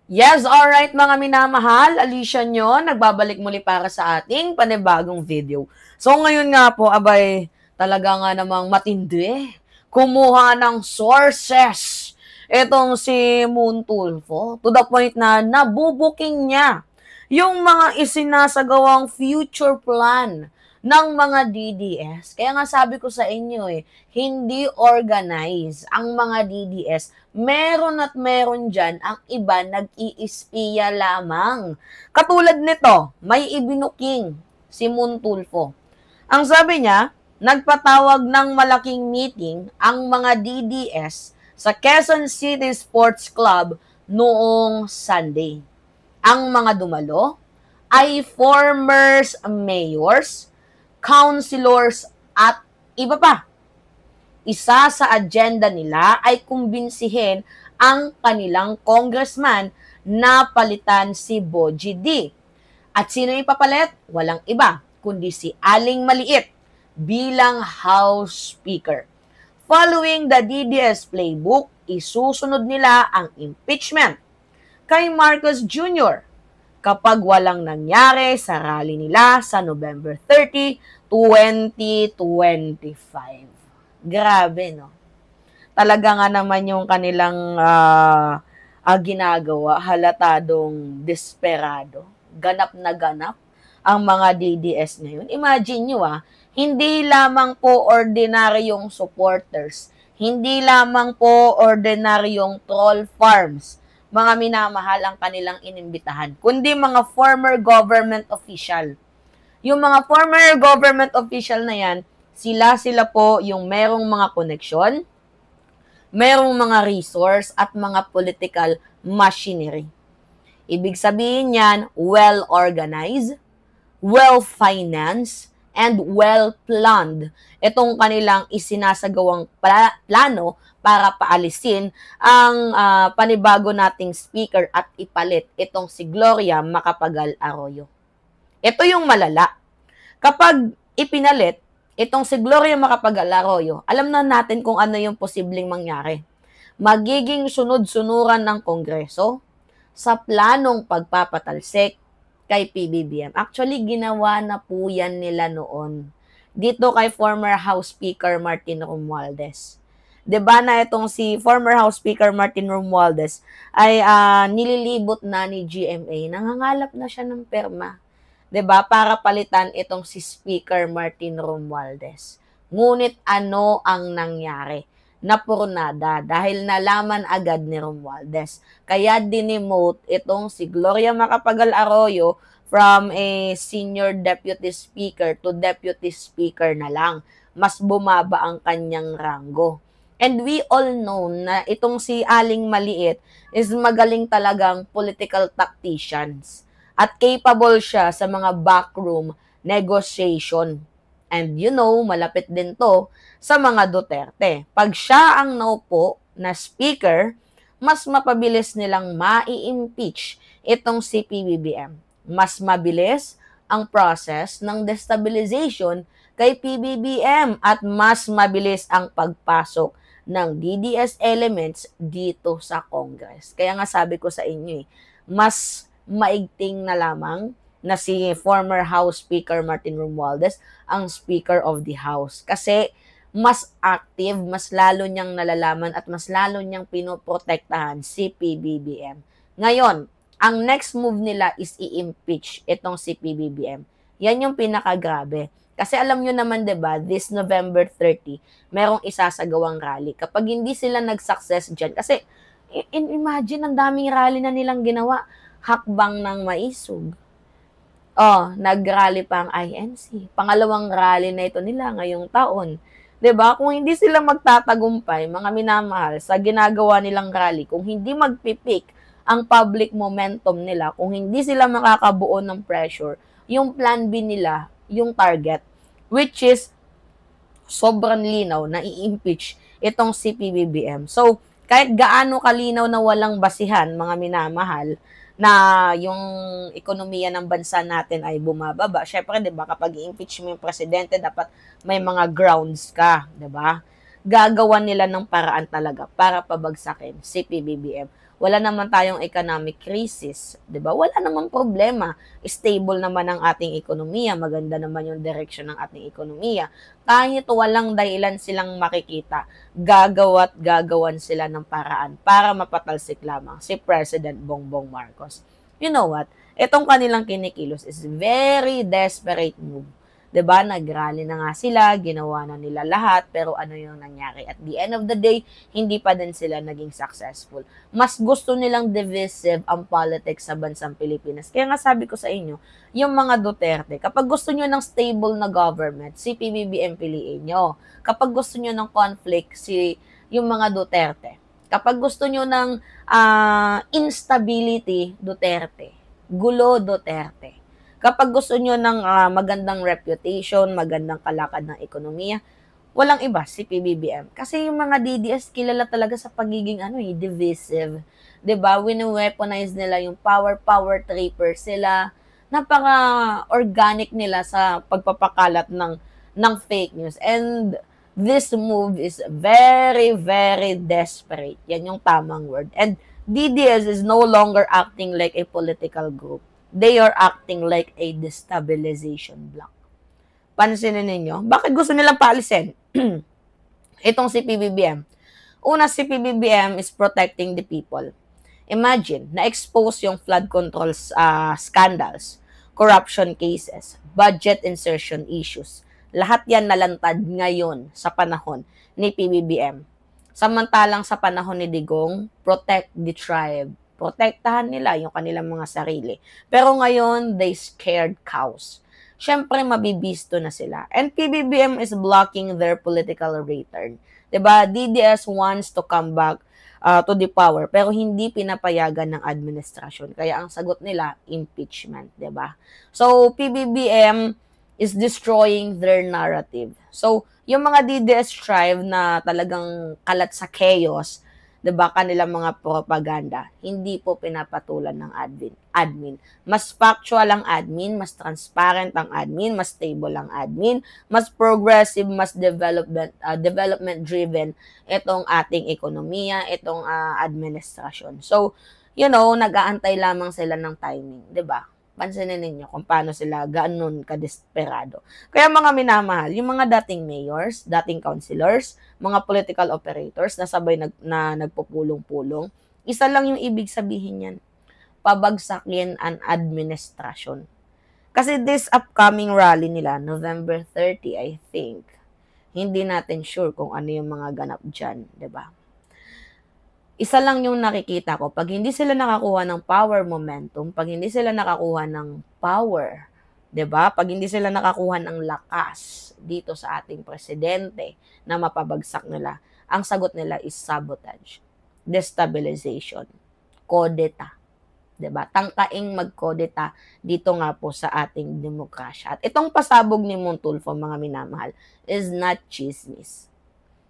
Yes, alright mga minamahal, Alicia nyo, nagbabalik muli para sa ating panibagong video. So ngayon nga po, abay, talaga nga namang matindi. Kumuha ng sources itong si Moon Tulfo to the point na nabubuking niya yung mga isinasagawang future plan ng mga DDS. Kaya nga sabi ko sa inyo hindi organize ang mga DDS. Meron at meron dyan, ang iba nag-iispiya lamang. Katulad nito, may ibinuking si Moon Tulfo. Ang sabi niya, nagpatawag ng malaking meeting ang mga DDS sa Quezon City Sports Club noong Sunday. Ang mga dumalo ay former mayors, councilors at iba pa. Isa sa agenda nila ay kumbinsihin ang kanilang congressman na palitan si Bogie D. At sino ipapalit? Walang iba, kundi si Aling Maliit bilang House Speaker. Following the DDS playbook, isusunod nila ang impeachment kay Marcos Jr. kapag walang nangyari sa rally nila sa November 30, 2025. Grabe, no? Talaga nga naman yung kanilang ginagawa, halatadong desperado. Ganap na ganap ang mga DDS ngayon. Imagine nyo hindi lamang po ordinaryong supporters, hindi lamang po ordinaryong troll farms, mga minamahal ang kanilang inimbitahan, kundi mga former government official. Yung mga former government official na yan, sila po yung merong mga koneksyon, merong mga resource at mga political machinery. Ibig sabihin yan, well-organized, well-financed, and well-planned. Itong kanilang isinasagawang plano para paalisin ang panibago nating speaker at ipalit itong si Gloria Macapagal Arroyo. Ito yung malala. Kapag ipinalit itong si Gloria Macapagal Arroyo, alam na natin kung ano yung posibleng mangyari. Magiging sunod-sunuran ng Kongreso sa planong pagpapatalsik kay PBBM. Actually, ginawa na po yan nila noon. Dito kay former House Speaker Martin Romualdez. 'Di ba na itong si former House Speaker Martin Romualdez ay nililibot na ni GMA. Nangangalap na siya ng perma. 'Di ba? Para palitan itong si Speaker Martin Romualdez. Ngunit ano ang nangyari? Napurnada dahil nalaman agad ni Romualdez. Kaya dinemote itong si Gloria Macapagal Arroyo from a senior deputy speaker to deputy speaker na lang. Mas bumaba ang kanyang ranggo. And we all know na itong si Aling Maliit is magaling talagang political tacticians at capable siya sa mga backroom negotiation. And you know, malapit din to sa mga Duterte. Pag siya ang naupo na speaker, mas mapabilis nilang mai-impeach itong si PBBM. Mas mabilis ang process ng destabilization kay PBBM at mas mabilis ang pagpasok ng DDS elements dito sa Congress. Kaya nga sabi ko sa inyo mas maigting na lamang na si former House Speaker Martin Romualdez ang Speaker of the House. Kasi mas active, mas lalo niyang nalalaman at mas lalo niyang pinoprotektahan si PBBM. Ngayon, ang next move nila is i-impeach itong si PBBM. Yan yung pinakagrabe. Kasi alam nyo naman, diba, this November 30, merong isasagawang rally. Kapag hindi sila nag-success dyan, kasi imagine, ang daming rally na nilang ginawa, hakbang ng maisog. Nag-rally pa ang INC. Pangalawang rally na ito nila ngayong taon. 'Di ba? Kung hindi sila magtatagumpay, mga minamahal, sa ginagawa nilang rally, kung hindi magpipik ang public momentum nila, kung hindi sila makakabuo ng pressure, yung plan B nila, yung target, which is sobrang linaw na i-impeach itong si PBBM. So, kahit gaano kalinaw na walang basihan, mga minamahal, na yung ekonomiya ng bansa natin ay bumababa. Syempre, 'di ba, kapag i-impeach mo yung presidente, dapat may mga grounds ka, 'di ba? gagawan nila ng paraan talaga para pabagsakin si PBBM. Wala naman tayong economic crisis, 'di ba? Wala namang problema. Stable naman ang ating ekonomiya, maganda naman yung direction ng ating ekonomiya. Kahit walang dahilan silang makikita, gagawan sila ng paraan para mapatalsik lamang si President Bongbong Marcos. You know what? Itong kanilang kinikilos is very desperate move. 'Di ba? Nagrally na nga sila, ginawa na nila lahat, pero ano yung nangyari? At the end of the day, hindi pa din sila naging successful. Mas gusto nilang divisive ang politics sa bansang Pilipinas. Kaya nga sabi ko sa inyo, yung mga Duterte, kapag gusto nyo ng stable na government, si PBBM piliin nyo. Kapag gusto nyo ng conflict, yung mga Duterte. Kapag gusto nyo ng instability, Duterte. Gulo, Duterte. Kapag gusto nyo ng magandang reputation, magandang kalakad ng ekonomiya, walang iba si PBBM. Kasi yung mga DDS kilala talaga sa pagiging divisive. 'Di ba? Wini-weaponize nila yung power tripper sila. Napaka-organic nila sa pagpapakalat ng fake news. And this move is very, very desperate. Yan yung tamang word. And DDS is no longer acting like a political group. They are acting like a destabilization block. Pansinin ninyo, bakit gusto nilang paalisin itong si PBBM? Una, si PBBM is protecting the people. Imagine, na-expose yung flood control scandals, corruption cases, budget insertion issues. Lahat yan nalantad ngayon sa panahon ni PBBM. Samantalang sa panahon ni Digong, protect the tribe. Protektahan nila yung kanilang mga sarili. Pero ngayon, they scared cows. Siyempre, mabibisto na sila. And PBBM is blocking their political return. 'Di ba? DDS wants to come back to the power, pero hindi pinapayagan ng administrasyon. Kaya ang sagot nila, impeachment. 'Di ba? So, PBBM is destroying their narrative. So, yung mga DDS tribe na talagang kalat sa chaos, 'di ba, kanilang mga propaganda, hindi po pinapatulan ng admin. Mas factual ang admin, mas transparent ang admin, mas stable ang admin, mas progressive, mas development driven itong ating ekonomiya, itong administrasyon. So, nag-aantay lamang sila ng timing, 'di ba? Pansinin ninyo kung paano sila ganon kadesperado. Kaya mga minamahal, yung mga dating mayors, dating councilors, mga political operators na sabay nagpupulong-pulong, isa lang yung ibig sabihin yan, pabagsakin ang administrasyon. Kasi this upcoming rally nila, November 30, I think, hindi natin sure kung ano yung mga ganap dyan, 'di ba? Isa lang yung nakikita ko, pag hindi sila nakakuha ng power momentum, pag hindi sila nakakuha ng power, 'di ba? Pag hindi sila nakakuha ng lakas dito sa ating presidente na mapabagsak nila, ang sagot nila is sabotage, destabilization, kudeta, 'di ba? Tangkaing magkodeta dito nga po sa ating demokrasya. At itong pasabog ni Montulfo, mga minamahal, is not chismis.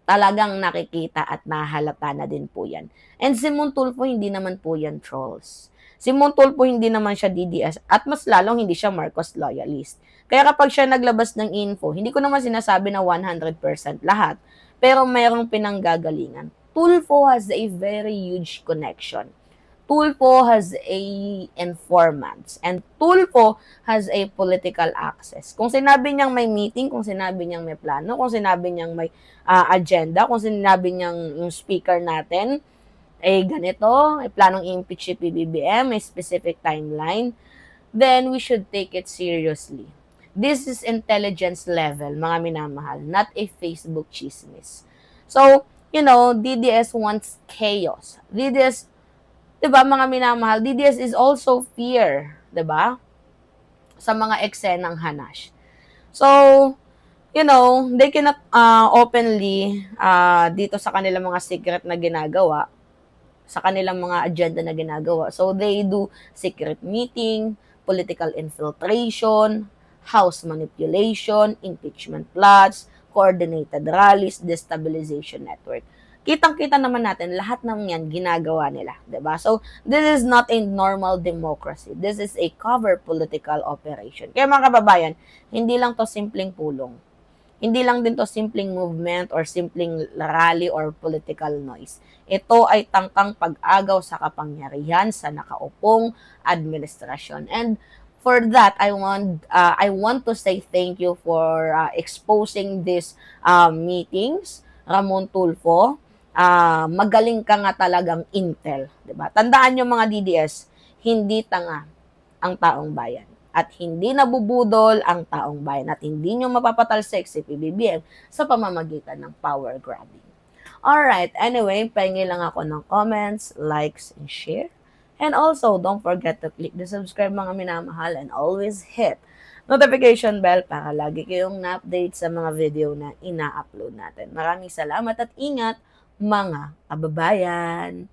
Talagang nakikita at nahalata na din po yan. And si Montulfo, hindi naman po yan trolls. Si Montulfo, hindi naman siya DDS at mas lalong hindi siya Marcos loyalist. Kaya kapag siya naglabas ng info, hindi ko naman sinasabi na 100% lahat, pero mayroong pinanggagalingan. Tulfo has a very huge connection. Tulfo has a informants, and Tulfo has a political access. Kung sinabi niyang may meeting, kung sinabi niyang may plano, kung sinabi niyang may agenda, kung sinabi niyang yung speaker natin ganito, planong impeach si PBBM, may specific timeline, then we should take it seriously. This is intelligence level, mga minamahal, not a Facebook chismis. So, DDS wants chaos. DDS, 'di ba, mga minamahal, DDS is also fear, 'di ba? Sa mga eksenang hanash. So, they cannot openly dito sa kanilang mga secret na ginagawa, sa kanilang mga agenda na ginagawa. So, they do secret meeting, political infiltration, house manipulation, impeachment plots, coordinated rallies, destabilization network. Kitang-kita naman natin, lahat ng yan ginagawa nila, 'di ba? So, this is not a normal democracy. This is a cover political operation. Kaya mga kababayan, hindi lang to simpleng pulong. Hindi lang din to simpleng movement or simpleng rally or political noise. Ito ay tangkang pag-agaw sa kapangyarihan sa nakaupong administrasyon. And for that, I want to say thank you for exposing these meetings, Ramon Tulfo. Magaling ka nga talagang intel, 'di ba? Tandaan niyo mga DDS, hindi tanga ang taong bayan at hindi nabubudol ang taong bayan at hindi nyo mapapatalsik si PBBM sa pamamagitan ng power grabbing. Alright, anyway, pahingi lang ako ng comments, likes, and share. And also, don't forget to click the subscribe mga minamahal and always hit notification bell para lagi kayong na-update sa mga video na ina-upload natin. Maraming salamat at ingat mga kababayan!